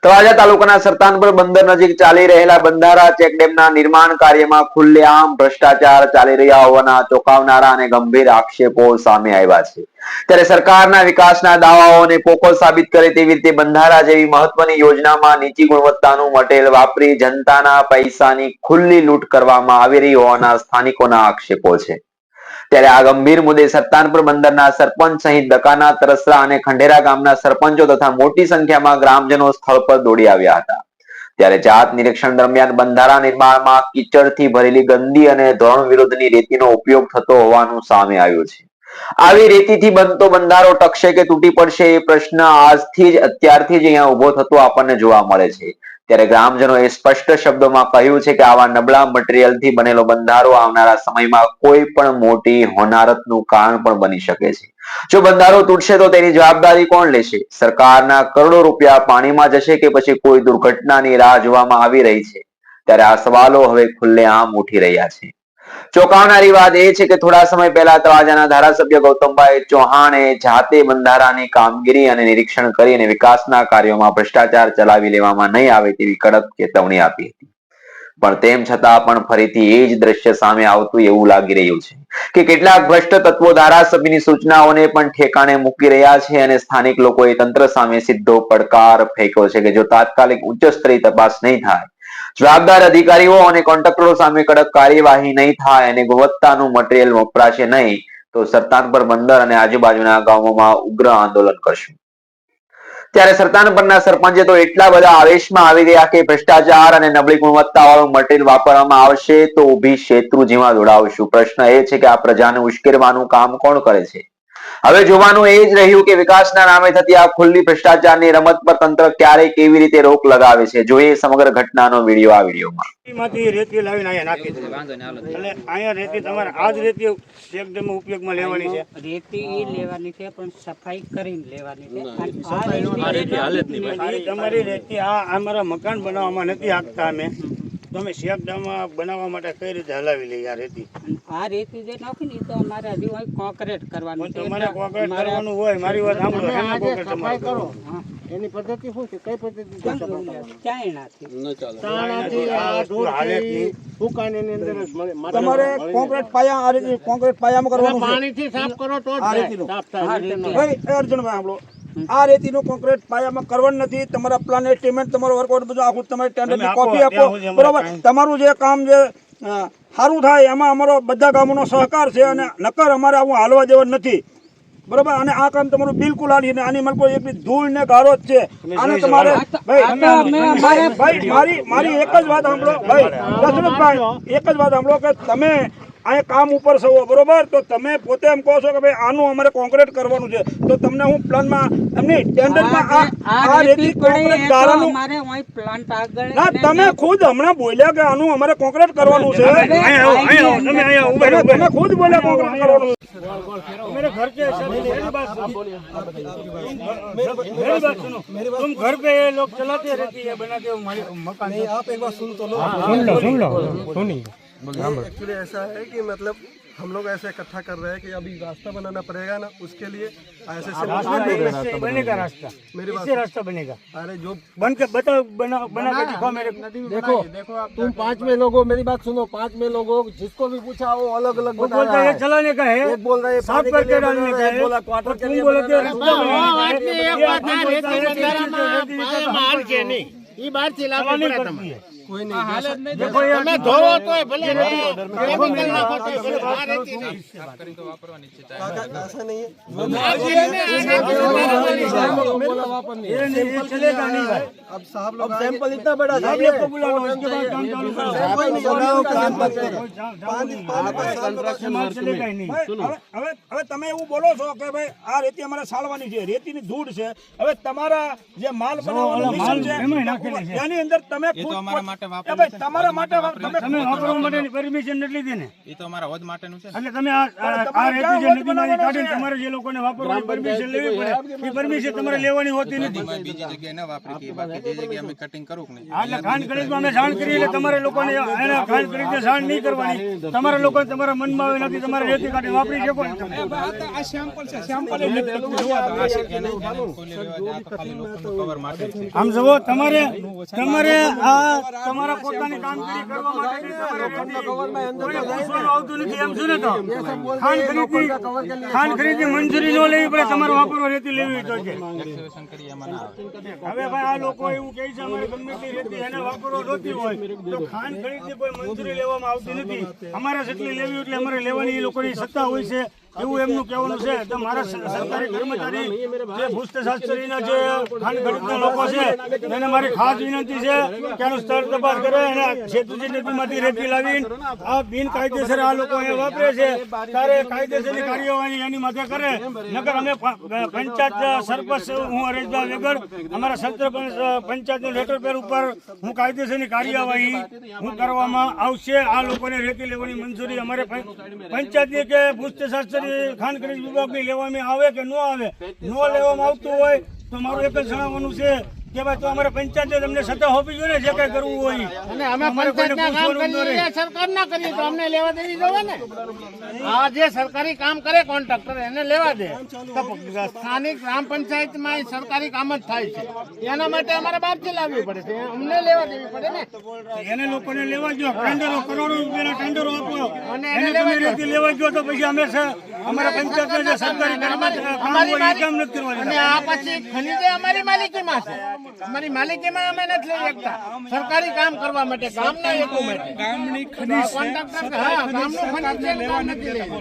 તળાજા તાલુકાના સરતાનપર બંદર નજીક ચાલી રહેલા બંધારા ચેકડેમના નિર્માણ કાર્યમાં ખુલ્લેઆમ ભ્રષ્ટાચાર ચાલી રહ્યા હોવાના ચોંકાવનારા અને ગંભીર આક્ષેપો સામે આવ્યા છે। ત્યારે સરકારના વિકાસના દાવાઓને પોકળ સાબિત કરે તેવી રીતે બંધારા જેવી મહત્વની યોજનામાં નીચી ગુણવત્તાનું મટીરીયલ વાપરી જનતાના પૈસાની ખુલ્લી લૂંટ કરવામાં આવી રહી હોવાના સ્થાનિકોના આક્ષેપો છે। ત્યારે આ ગંભીર મુદ્દે સરતાનપર બંદરના સરપંચ સહિત દકાના, તરસરા અને ખંડેરા ગામના સરપંચો તથા મોટી સંખ્યામાં ગ્રામજનો સ્થળ પર દોડી આવ્યા હતા। ત્યારે જાત નિરીક્ષણ દરમિયાન બંધારા નિર્માણમાં કીચડથી ભરેલી ગંદી અને ધોરણ વિરુદ્ધની રેતીનો ઉપયોગ થતો હોવાનું સામે આવ્યું છે। આવી રેતીથી બનતો બંધારો ટકશે કે તૂટી પડશે એ પ્રશ્ન અત્યારથી જ અહીંયા ઉભો થતો આપણને જોવા મળે છે। ત્યારે ગ્રામજનોએ સ્પષ્ટ શબ્દોમાં કહ્યું છે કે આવા નબળા મટીરીયલથી બનેલો બંધારો આવનારા સમયમાં કોઈ પણ મોટી હોનારતનું કારણ પણ બની શકે છે। જો બંધારો તૂટશે તો તેની જવાબદારી કોણ લેશે? સરકારના કરોડો રૂપિયા પાણીમાં જશે કે પછી કોઈ દુર્ઘટનાની રાહ જોવામાં આવી રહી છે? ત્યારે આ સવાલો હવે ખુલ્લેઆમ ઉઠી રહ્યા છે। ચોંકાવનારી વાત એ છે કે થોડા સમય પહેલા તળાજાના ધારાસભ્ય ગૌતમભાઈ ચૌહાણે જાતે બંધારાની કામગીરી અને નિરીક્ષણ કરી અને વિકાસના કાર્યોમાં ભ્રષ્ટાચાર ચલાવી લેવામાં નહીં આવે તેવી કડક ચેતવણી આપી હતી। પણ તેમ છતાં પણ ફરીથી એ જ દ્રશ્ય સામે આવતું એવું લાગી રહ્યું છે કે કેટલાક ભ્રષ્ટ તત્વો ધારાસભ્યની સૂચનાઓને પણ ઠેકાણે મૂકી રહ્યા છે અને સ્થાનિક લોકોએ તંત્ર સામે સીધો પડકાર ફેંક્યો છે કે જો તાત્કાલિક ઉચ્ચ સ્તરીય તપાસ નહીં થાય, જવાબદાર અધિકારીઓ અને કોન્ટ્રાક્ટરો સામે કડક કાર્યવાહી નહીં થાય અને ગુણવત્તાનું મટીરીયલ વપરાશે નહીં તો સરતાનપર બંદર અને આજુબાજુના ગામોમાં ઉગ્ર આંદોલન કરશું। ત્યારે સરતાનપરના સરપંચે તો એટલા બધા આવેશમાં આવી ગયા કે ભ્રષ્ટાચાર અને નબળી ગુણવત્તાવાળું મટીરીયલ વાપરવામાં આવશે તો ઊભી શેત્રુંજીમાં દોડાવશું। પ્રશ્ન એ છે કે આ પ્રજાને ઉશ્કેરવાનું કામ કોણ કરે છે? હવે જોવાનું એ જ રહ્યું કે વિકાસના નામે થતી આ ખુલ્લી ભ્રષ્ટાચારની રમત પર તંત્ર ક્યારે કેવી રીતે રોક લગાવે છે। જોઈએ સમગ્ર ઘટનાનો વિડીયો આ વિડીયોમાં। માંથી રેતી લાવીને અહીંયા નાખી દીધી એટલે અહીંયા રેતી તમારે આજ રેતી એકદમ ઉપયોગમાં લેવાની છે। રેતી લેવાની છે પણ સફાઈ કરીને લેવાની છે। તમારી રેતી આ અમારા મકાન બનાવવામાં નથી આપતા અમે, તમે શેકડામાં બનાવવા માટે કઈ રીતે હલાવી લઈએ આ રેતી? આ રેતી જે નાખી ને તો અમારે હજુ કોન્ક્રીટ કરવાનું છે। તમારે કોન્ક્રીટ કરવાનું હોય, મારી વાત સાંભળો, એમાં કોન્ક્રીટ તમારે કરો એની પદ્ધતિ શું છે? કઈ પદ્ધતિ તમારે કોન્ક્રીટ પાયા આ રીતે કોન્ક્રીટ પાયામાં કરવાનું છે। પાણીથી સાફ કરો તો આ રેતીનું અર્જુનભાઈ સાંભળો, આ રેતીનું કોન્ક્રીટ પાયામાં કરવાનું નથી। તમારા પ્લાન એસ્ટિમેટ, તમારો વર્કઆઉટ બધું આખું તમારે ટેન્ડરની કોપી આપો, બરોબર? તમારું જે કામ જે સારું થાય એમાં અમારો બધા ગામોનો સહકાર છે અને નકર અમારે આવું હાલવા દેવા નથી, બરોબર? અને આ કામ તમારું બિલકુલ આની ને આની મને એકલી ધૂળ ને ગારો જ છે। આને તમારે ભાઈ મારી એક જ વાત સાંભળો ભાઈ, દશરથભાઈ, એક જ વાત સાંભળો કે તમે આ કામ ઉપર છો, બરોબર? તો તમે પોતે એમ કહો છો કે ભાઈ આનું અમારે કોન્ક્રીટ કરવાનું છે, તો તમને હું પ્લાનમાં એમની ટેન્ડરમાં આ રેતી કોન્ક્રીટ ગારાનું ના, તમે ખુદ હમણાં બોલ્યા કે આનું અમારે કોન્ક્રીટ કરવાનું છે। તમે ખુદ બોલ્યા કોન્ક્રીટ કરવાનું। मेरे घर के मेरी बात सुनो, तुम घर पे ये लोग चलाते रहती है, बनाते हो मकान। नहीं, आप एक बार सुन तो लो। एक्चुअली ऐसा है कि मतलब हम लोग ऐसे इकट्ठा कर रहे हैं कि अभी रास्ता बनाना पड़ेगा ना, उसके लिए ऐसे बनेगा रास्ता, मेरी बात रास्ता बनेगा। अरे जो बन के बताओ, बना के दिखाओ मेरे। देखो तुम 5 में लोगों, मेरी बात सुनो, 5 में लोगों जिसको भी पूछा वो अलग अलग बता रहा है। चलाने का है, एक बोल रहा है साफ करके डालने का है, बोला क्वार्टर के लिए ये बात चलानी पड़ती है। कोई नहीं, देखो ये मैं धोवो तो भले ऐसा नहीं है, चलेगा नहीं भाई। अब साहब लोग सैंपल इतना बड़ा आप लोग को बुला लो, उसके बाद काम चालू करो। चलेगा ही नहीं। હવે તમે એવું બોલો છો કે ભાઈ આ રેતી અમારે સાળવાની છે, રેતીની ધૂળ છે। હવે તમારા જે માલ બનાવવાનો મિશન છે એની અંદર તમે ખુદ માટે એ ભાઈ તમારા માટે તમે વાપરવા માટેની પરમિશન નથી લીધી ને, એ તો અમારા હોદ માટેનું છે ને. એટલે તમે આ રેતી જે નદીમાંથી કાઢીને તમારે જે લોકોને વાપરવાની પરમિશન લેવી પડે, એ પરમિશન તમારે લેવાની હોતી નથી. બીજી જગ્યાએ ન વાપરી કે બાકી જે જગ્યાએ અમે કટિંગ કરવું કે નહીં. એટલે ખાંડ ખરીદમાં અમે જાણ કરી એટલે તમારે લોકોને એને ખાંડ ખરીદને જાણ નહીં કરવાની. તમારા લોકો તમારા મનમાં આવે નથી, તમારે રેતી કાઢી વાપરી શકો ને તમે. આમ જુઓ, તમારે આ તમારા પોતાની કામગીરી કરવા માટે આવતું નથી. એમ શું ને તો ખાંડ ખરીદી મંજૂરી ન લેવી પડે, તમારે વાપરવા રેતી લેવી જોઈએ. હવે ભાઈ આ લોકો એવું કહે છે અમારે ગમે તે રેતી એને વાપરવા જોતી હોય તો ખાંડ ખરીદની કોઈ મંજૂરી લેવામાં આવતી નથી. અમારે જેટલી લેવી એટલે અમારે લેવાની એ લોકોની સત્તા હોય છે, એવું એમનું કહેવાનું છે. તો મારા સરકારી કર્મચારી જે ભૂસ્તશાસ્ત્રીના જે ખાંડ ખરીદના લોકો છે એને મારી ખાસ વિનંતી છે કે આનું સ્થળ તપાસ કરે અને સેતુજી નદીમાંથી રેતી લાવીને આ બિનકાયદેસર આ લોકો અહીંયા વાપરે છે ત્યારે કાયદેસરની કાર્યવાહી એની માથે કરે. નકર અમે પંચાયત સરપંચ હું હરેશભાઈ વેગડ અમારા સરપંચ પંચાયતનું લેટર પેડ ઉપર હું કાયદેસરની કાર્યવાહી હું કરવામાં આવશે. આ લોકોને રેતી લેવાની મંજૂરી અમારે પંચાયતની કે ભૂસ્તશાસ્ત્રી ખાંડ ખરીદ વિભાગની લેવામાં આવે કે ન આવે, ન લેવામાં આવતું હોય તો મારું એક જ જણાવવાનું છે કે ભાઈ તો અમારે પંચાયતે તમને સત્તા હોવી જોઈએ ને જે કઈ કરવું હોય. અને અમે પંચાયતના કામ કરીએ, સરકાર ના કરીએ તો અમને લેવા દેવી જોઈએ ને. આ જે સરકારી કામ કરે કોન્ટ્રાક્ટર એને લેવા દે. તો સ્થાનિક ગ્રામ પંચાયતમાં સરકારી કામ જ થાય છે, એના માટે અમારે બહારથી લાવવી પડે છે, અમને લેવા દેવી પડે ને. એને લોકોને લેવા જો ટેન્ડરો કરોડો રૂપિયાના ટેન્ડરો આપો અને એને તમે રેતી લેવા જો તો પછી અમે અમારા પંચાયતના જે સરકારી કામ હોય એ કામ નથી કરવાનું. અને આ પછી ખનીજે અમારી માલિકીમાં છે, અમારી માલિકીમાં અમે નથી લઈ શકતા સરકારી કામ કરવા માટે, ગામના હેતુ માટે. ગામની ખનીજ કોન્ટ્રાક્ટર હા ગામનું ખનીજ છે, કામ નથી લઈ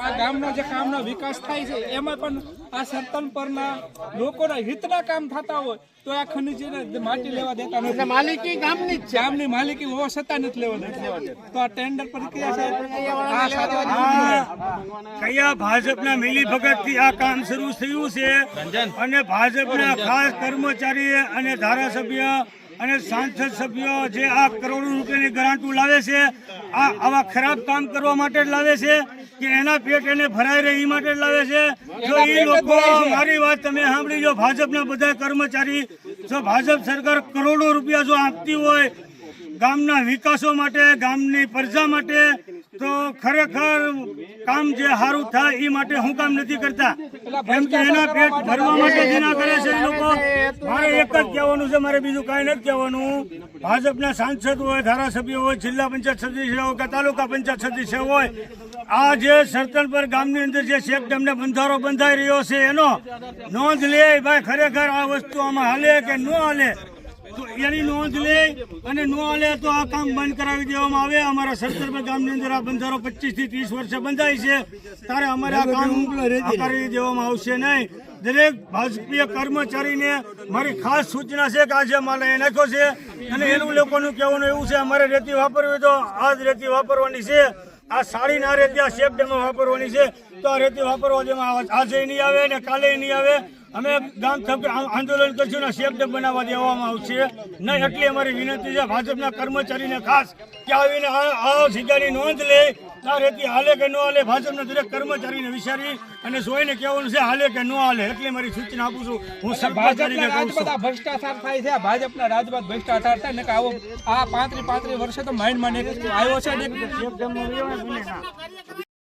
આ ગામનો જે કામનો વિકાસ થાય છે એમાં પણ આ સરપંચ પરના લોકોના હિતના કામ થતા હોય તો આ ખનીજને માટી લેવા દેતા નથી. એટલે માલિકી ગામની જ છે, ગામની માલિકી હોવા છતાં નથી લેવા દેતા. તો આ ટેન્ડર પ્રક્રિયા છે કયા ભાજપના મિલીભગતથી આ કામ શરૂ થયું છે અને ભાજપના ખાસ કર્મચારી અને ધારાસભ્ય અને સાંસદ સભ્યો જે આ કરોડો રૂપિયાની ગ્રાન્ટો લાવે છે આ આવા ખરાબ કામ કરવા માટે જ લાવે છે કે એના પેટ એને ભરાઈ રહે એ માટે જ લાવે છે. જો એ લોકો મારી વાત તમે સાંભળી, જો ભાજપના બધા કર્મચારી જો ભાજપ સરકાર કરોડો રૂપિયા જો આપતી હોય ગામના વિકાસો માટે, ગામની પ્રજા માટે, તો ખરેખર કામ જે સારું થાય એ માટે હું કામ નથી કરતા. કેમ કે એના પેટ ભરવા માટે જેના કરે છે એ લોકો. મારે એક જ કહેવાનું છે, મારે બીજું કાંઈ નથી કહેવાનું. ભાજપના સાંસદ હોય, ધારાસભ્ય હોય, જિલ્લા પંચાયત સદસ્ય હોય કે તાલુકા પંચાયત સદસ્ય હોય, આ જે સરતલપર ગામની અંદર જે ચેક ડેમને બંધારો બંધાઈ રહ્યો છે એનો નોંધ લે ભાઈ. ખરેખર આ વસ્તુ આમાં હાલે કે ન હાલે તો એની નોંધ લે અને ન હાલે તો આ કામ બંધ કરાવી દેવામાં આવે. અમારા સરતલપર ગામની અંદર આ બંધારો 25 થી 30 વર્ષે બંધાય છે ત્યારે અમારે આ કામ કરી દેવામાં આવશે નહીં. દરેક ભાજપીય કર્મચારીને મારી ખાસ સૂચના છે કે આજે માલ એ નાખ્યો છે અને એનું લોકોનું કહેવાનું એવું છે અમારે રેતી વાપરવી તો આ જ રેતી વાપરવાની છે. આ સાડીને આ રેતી આ શેપ ડેમમાં વાપરવાની છે તો આ રેતી વાપરવા જેમાં આજે નહીં આવે ને કાલે નહીં આવે. અમે ગામ આંદોલન કરશું ને શેપ ડેમ બનાવવા દેવામાં આવશે નહીં. એટલી અમારી વિનંતી છે ભાજપના કર્મચારીને ખાસ કે આવીને આ જગ્યાની નોંધ લે. આ રેતી હાલે કે ન હાલે ભાજપના દરેક કર્મચારીને વિચારી અને જોઈને કહેવાનું છે હાલે કે ન હાલે. એટલે મારી સૂચના આપું છું. હું ભાજપના રાજમાં ભ્રષ્ટાચાર થાય છે, ભાજપના રાજમાં ભ્રષ્ટાચાર થાય ને કે આવો આ 35 વર્ષે તો માઇન્ડમાં આવ્યો છે ને